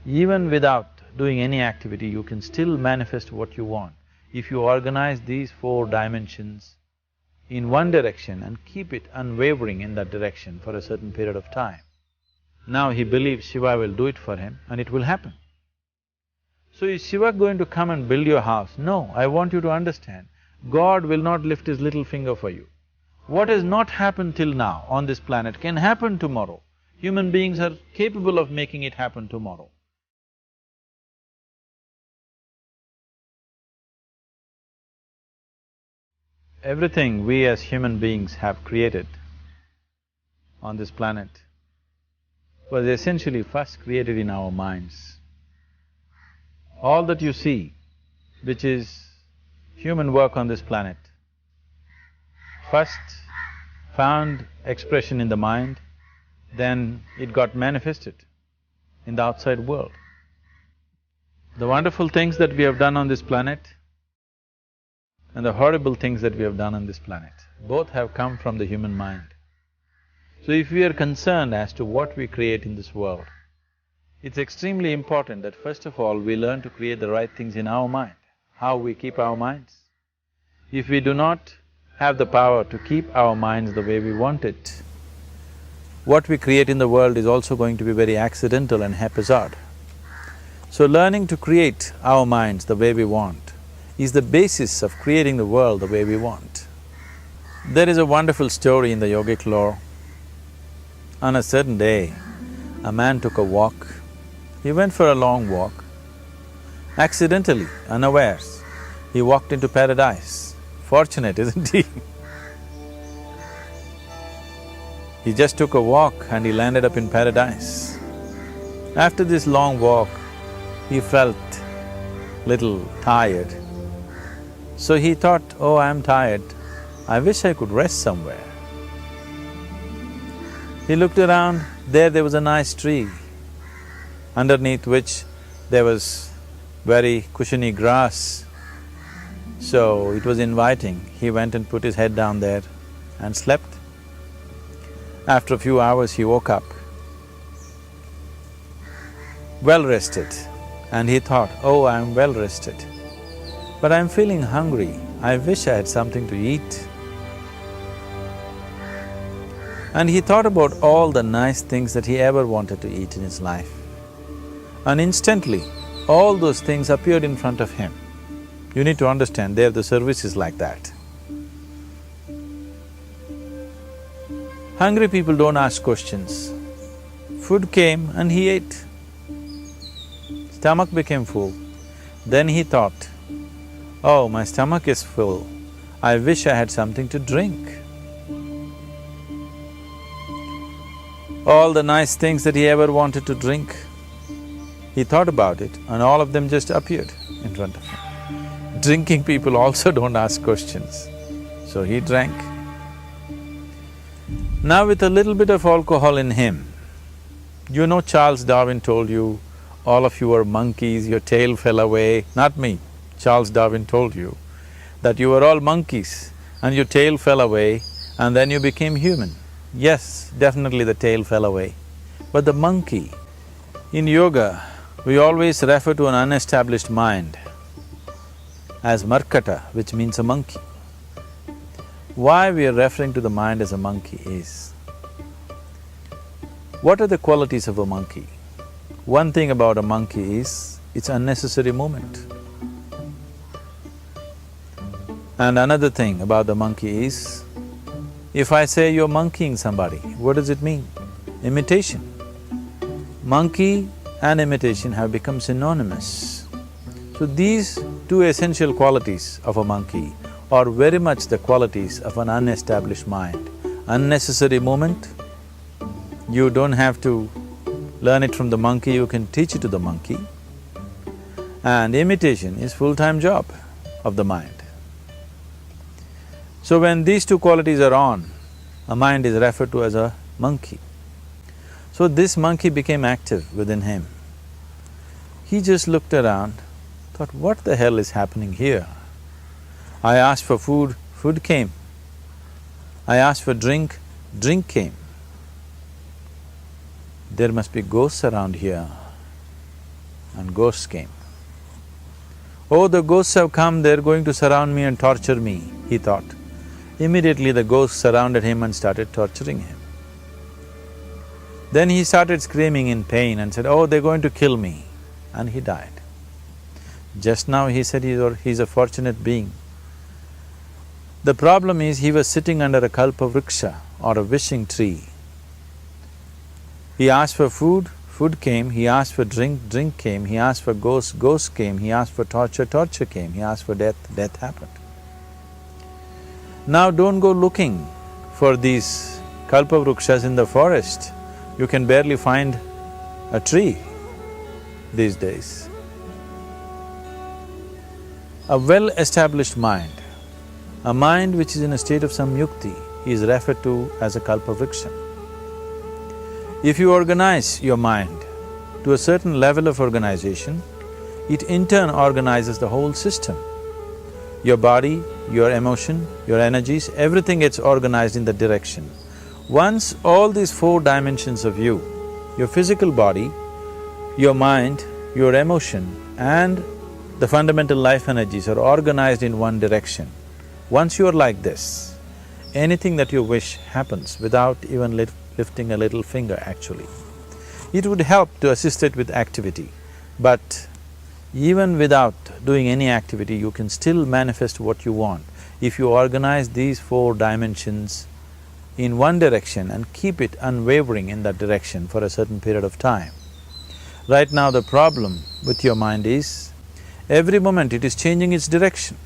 Even without doing any activity, you can still manifest what you want. If you organize these 4 dimensions in one direction and keep it unwavering in that direction for a certain period of time, now he believes Shiva will do it for him and it will happen. So is Shiva going to come and build your house? No, I want you to understand, God will not lift his little finger for you. What has not happened till now on this planet can happen tomorrow. Human beings are capable of making it happen tomorrow. Everything we as human beings have created on this planet was essentially first created in our minds. All that you see, which is human work on this planet, first found expression in the mind, then it got manifested in the outside world. The wonderful things that we have done on this planet and the horrible things that we have done on this planet, both have come from the human mind. So if we are concerned as to what we create in this world, it's extremely important that first of all we learn to create the right things in our mind. How we keep our minds? If we do not have the power to keep our minds the way we want it, what we create in the world is also going to be very accidental and haphazard. So learning to create our minds the way we want is the basis of creating the world the way we want. There is a wonderful story in the yogic lore. On a certain day, a man took a walk. He went for a long walk. Accidentally, unawares, he walked into paradise. Fortunate, isn't he? He just took a walk and he landed up in paradise. After this long walk, he felt little tired. So he thought, oh, I'm tired, I wish I could rest somewhere. He looked around, there was a nice tree, underneath which there was very cushiony grass. So it was inviting. He went and put his head down there and slept. After a few hours he woke up, well rested, and he thought, oh, I'm well rested, but I'm feeling hungry, I wish I had something to eat. And he thought about all the nice things that he ever wanted to eat in his life. And instantly, all those things appeared in front of him. You need to understand, there the service is like that. Hungry people don't ask questions. Food came and he ate. Stomach became full. Then he thought, oh, my stomach is full, I wish I had something to drink. All the nice things that he ever wanted to drink, he thought about it and all of them just appeared in front of him. Drinking people also don't ask questions, so he drank. Now with a little bit of alcohol in him, you know Charles Darwin told you, all of you are monkeys, your tail fell away. Not me, Charles Darwin told you that you were all monkeys and your tail fell away and then you became human. Yes, definitely the tail fell away. But the monkey, in yoga, we always refer to an unestablished mind as markata, which means a monkey. Why we are referring to the mind as a monkey is, what are the qualities of a monkey? One thing about a monkey is, it's unnecessary movement. And another thing about the monkey is, if I say you're monkeying somebody, what does it mean? Imitation. Monkey and imitation have become synonymous. So these two essential qualities of a monkey are very much the qualities of an unestablished mind. Unnecessary movement, you don't have to learn it from the monkey, you can teach it to the monkey. And imitation is full-time job of the mind. So when these two qualities are on, a mind is referred to as a monkey. So this monkey became active within him. He just looked around, thought, what the hell is happening here? I asked for food, food came. I asked for drink, drink came. There must be ghosts around here. and ghosts came. Oh, the ghosts have come, they're going to surround me and torture me, he thought. Immediately the ghosts surrounded him and started torturing him. Then he started screaming in pain and said, oh, they're going to kill me, and he died. Just now he said he's a fortunate being. The problem is he was sitting under a kalpavriksha or a wishing tree. He asked for food, food came, he asked for drink, drink came, he asked for ghost, ghost came, he asked for torture, torture came, he asked for death, death happened. Now don't go looking for these kalpavrukshas in the forest. You can barely find a tree these days. A well-established mind, a mind which is in a state of samyukti, is referred to as a kalpavriksha. If you organize your mind to a certain level of organization, it in turn organizes the whole system. Your body, your emotion, your energies, everything gets organized in that direction. Once all these four dimensions of you, your physical body, your mind, your emotion and the fundamental life energies are organized in one direction, once you are like this, anything that you wish happens without even lifting a little finger actually. It would help to assist it with activity, but even without doing any activity, you can still manifest what you want if you organize these four dimensions in one direction and keep it unwavering in that direction for a certain period of time. Right now the problem with your mind is, every moment it is changing its direction.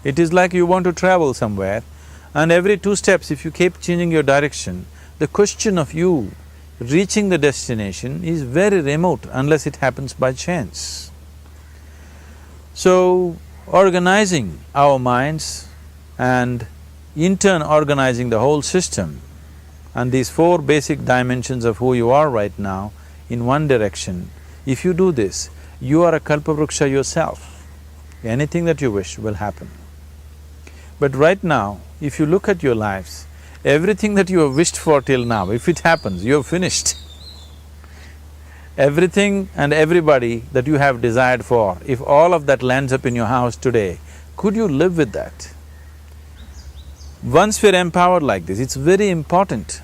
It is like you want to travel somewhere and every 2 steps if you keep changing your direction, the question of you reaching the destination is very remote unless it happens by chance. So, organizing our minds and in turn organizing the whole system and these four basic dimensions of who you are right now in one direction, if you do this, you are a kalpavruksha yourself. Anything that you wish will happen. But right now, if you look at your lives, everything that you have wished for till now, if it happens, you have finished. Everything and everybody that you have desired for, if all of that lands up in your house today, could you live with that? Once we're empowered like this, it's very important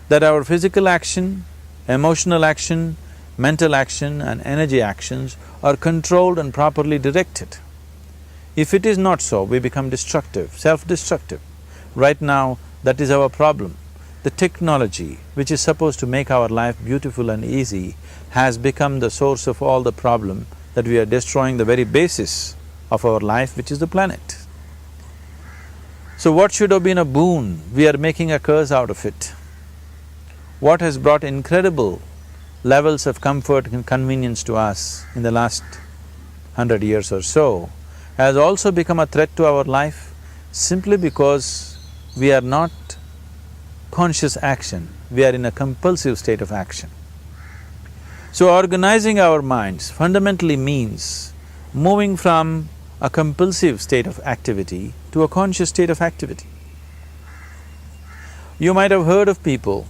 that our physical action, emotional action, mental action and energy actions are controlled and properly directed. If it is not so, we become destructive, self-destructive. Right now, that is our problem. The technology, which is supposed to make our life beautiful and easy, has become the source of all the problem that we are destroying the very basis of our life, which is the planet. So what should have been a boon, we are making a curse out of it. What has brought incredible levels of comfort and convenience to us in the last 100 years or so has also become a threat to our life simply because we are not conscious action, we are in a compulsive state of action. So organizing our minds fundamentally means moving from a compulsive state of activity to a conscious state of activity. You might have heard of people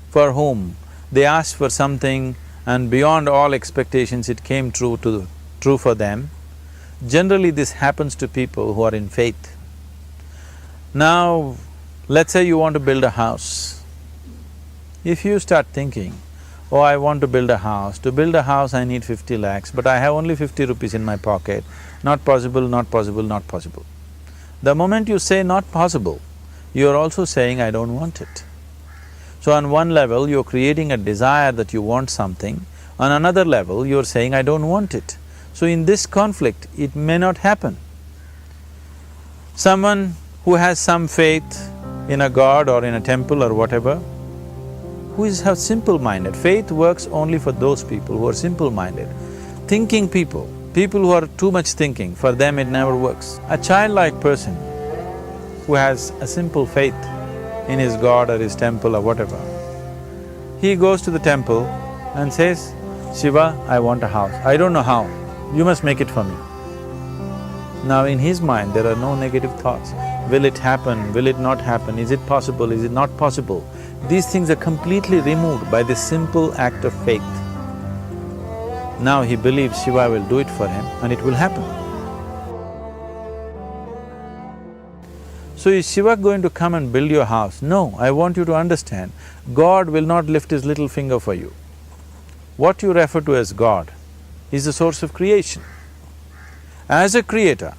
for whom they asked for something and beyond all expectations it came true for them. Generally this happens to people who are in faith. Now, let's say you want to build a house. If you start thinking, oh, I want to build a house, to build a house I need 50 lakhs, but I have only 50 rupees in my pocket, not possible, not possible, not possible. The moment you say not possible, you are also saying I don't want it. So on one level, you're creating a desire that you want something, on another level, you're saying I don't want it. So in this conflict, it may not happen. Someone who has some faith in a god or in a temple or whatever, who is simple-minded, faith works only for those people who are simple-minded. Thinking people, people who are too much thinking, for them it never works. A childlike person who has a simple faith in his god or his temple or whatever, he goes to the temple and says, Shiva, I want a house. I don't know how, you must make it for me. Now in his mind there are no negative thoughts. Will it happen? Will it not happen? Is it possible? Is it not possible? These things are completely removed by this simple act of faith. Now he believes Shiva will do it for him and it will happen. So is Shiva going to come and build your house? No, I want you to understand, God will not lift his little finger for you. What you refer to as God is the source of creation. As a creator,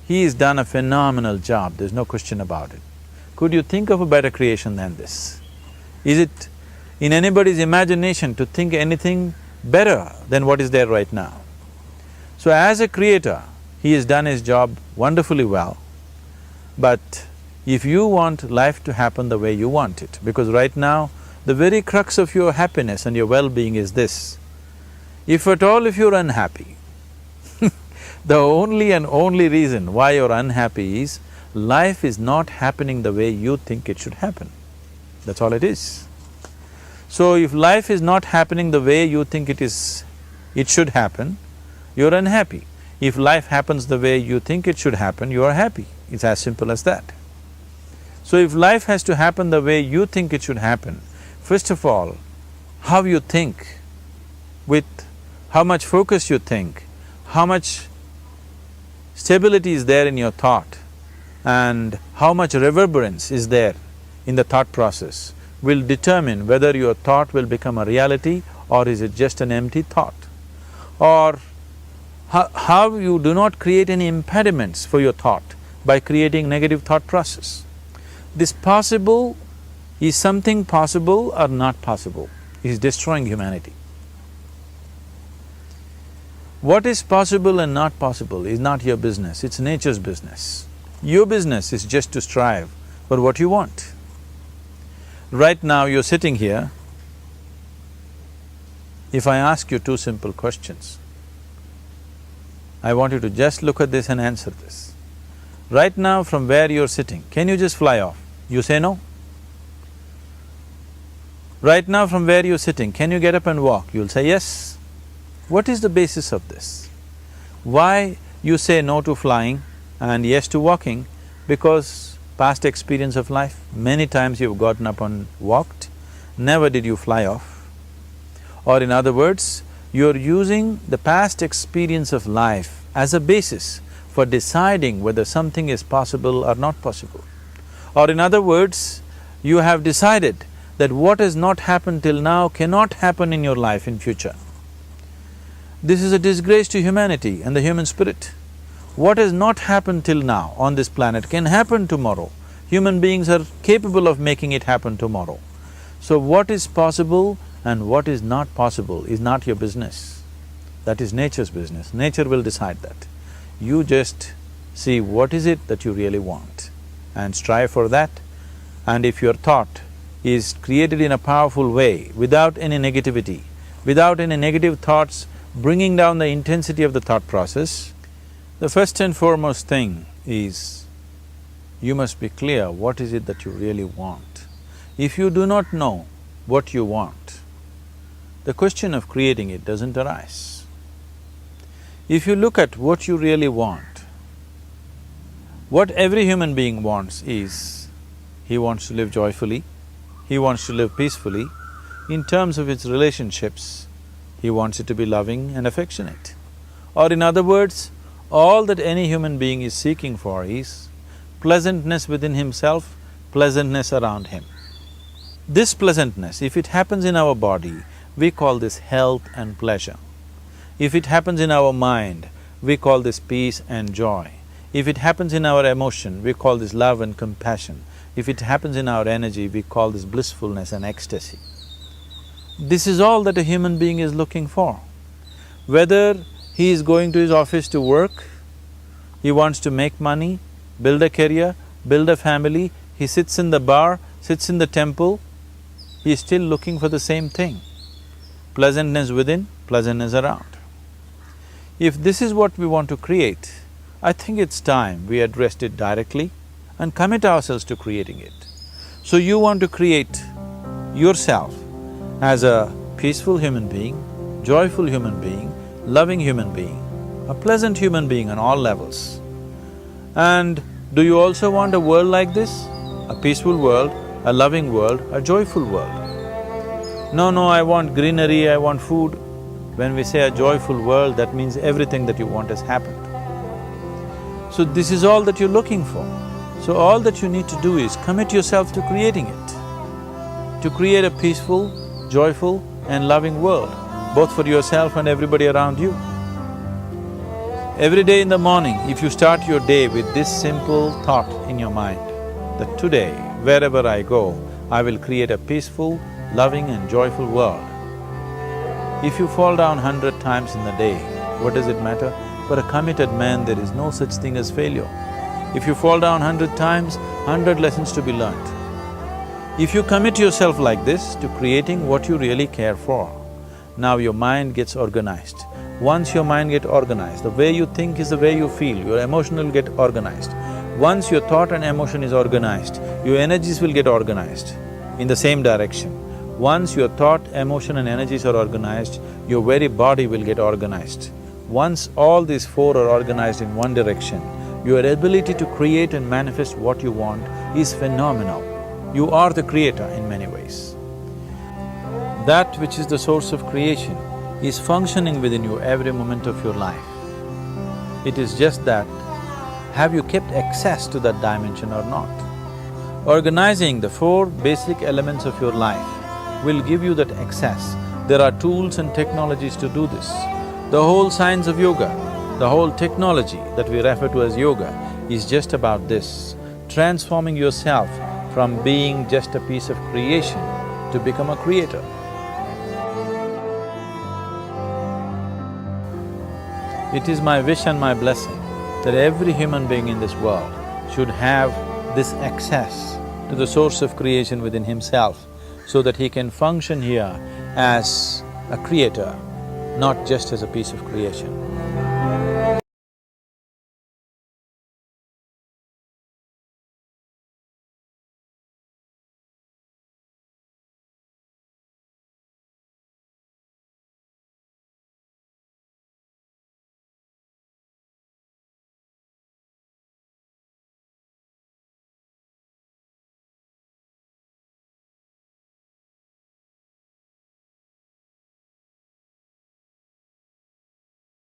he has done a phenomenal job, there's no question about it. Could you think of a better creation than this? Is it in anybody's imagination to think anything better than what is there right now? So as a creator, he has done his job wonderfully well. But if you want life to happen the way you want it, because right now, the very crux of your happiness and your well-being is this, if at all if you're unhappy, the only and only reason why you're unhappy is life is not happening the way you think it should happen. That's all it is. So if life is not happening the way you think it should happen, you're unhappy. If life happens the way you think it should happen, you are happy. It's as simple as that. So if life has to happen the way you think it should happen, first of all, how you think, with how much focus you think, how much stability is there in your thought, and how much reverberance is there in the thought process will determine whether your thought will become a reality or is it just an empty thought. Or how you do not create any impediments for your thought by creating negative thought process. This possible is something possible or not possible, is destroying humanity. What is possible and not possible is not your business, it's nature's business. Your business is just to strive for what you want. Right now you're sitting here, if I ask you two simple questions, I want you to just look at this and answer this. Right now from where you're sitting, can you just fly off? You say no. Right now from where you're sitting, can you get up and walk? You'll say yes. What is the basis of this? Why you say no to flying and yes to walking? Because past experience of life, many times you've gotten up and walked, never did you fly off. Or in other words, you're using the past experience of life as a basis for deciding whether something is possible or not possible. Or in other words, you have decided that what has not happened till now cannot happen in your life in future. This is a disgrace to humanity and the human spirit. What has not happened till now on this planet can happen tomorrow. Human beings are capable of making it happen tomorrow. So what is possible and what is not possible is not your business. That is nature's business. Nature will decide that. You just see what is it that you really want and strive for that. And if your thought is created in a powerful way, without any negativity, without any negative thoughts bringing down the intensity of the thought process, the first and foremost thing is you must be clear what is it that you really want. If you do not know what you want, the question of creating it doesn't arise. If you look at what you really want, what every human being wants is, he wants to live joyfully, he wants to live peacefully. In terms of its relationships, he wants it to be loving and affectionate. Or in other words, all that any human being is seeking for is pleasantness within himself, pleasantness around him. This pleasantness, if it happens in our body, we call this health and pleasure. If it happens in our mind, we call this peace and joy. If it happens in our emotion, we call this love and compassion. If it happens in our energy, we call this blissfulness and ecstasy. This is all that a human being is looking for. Whether he is going to his office to work, he wants to make money, build a career, build a family, he sits in the bar, sits in the temple, he is still looking for the same thing. Pleasantness within, pleasantness around. If this is what we want to create, I think it's time we addressed it directly and commit ourselves to creating it. So you want to create yourself as a peaceful human being, joyful human being, loving human being, a pleasant human being on all levels. And do you also want a world like this? A peaceful world, a loving world, a joyful world? No, I want greenery, I want food. When we say a joyful world, that means everything that you want has happened. So this is all that you're looking for. So all that you need to do is commit yourself to creating it, to create a peaceful, joyful and loving world, both for yourself and everybody around you. Every day in the morning, if you start your day with this simple thought in your mind, that today, wherever I go, I will create a peaceful, loving and joyful world. If you fall down 100 times in the day, what does it matter? For a committed man, there is no such thing as failure. If you fall down 100 times, 100 lessons to be learnt. If you commit yourself like this to creating what you really care for, now your mind gets organized. Once your mind gets organized, the way you think is the way you feel, your emotion will get organized. Once your thought and emotion is organized, your energies will get organized in the same direction. Once your thought, emotion and energies are organized, your very body will get organized. Once all these four are organized in one direction, your ability to create and manifest what you want is phenomenal. You are the creator in many ways. That which is the source of creation is functioning within you every moment of your life. It is just that, have you kept access to that dimension or not? Organizing the four basic elements of your life will give you that access. There are tools and technologies to do this. The whole science of yoga, the whole technology that we refer to as yoga is just about this, transforming yourself from being just a piece of creation to become a creator. It is my wish and my blessing that every human being in this world should have this access to the source of creation within himself, so that he can function here as a creator, not just as a piece of creation.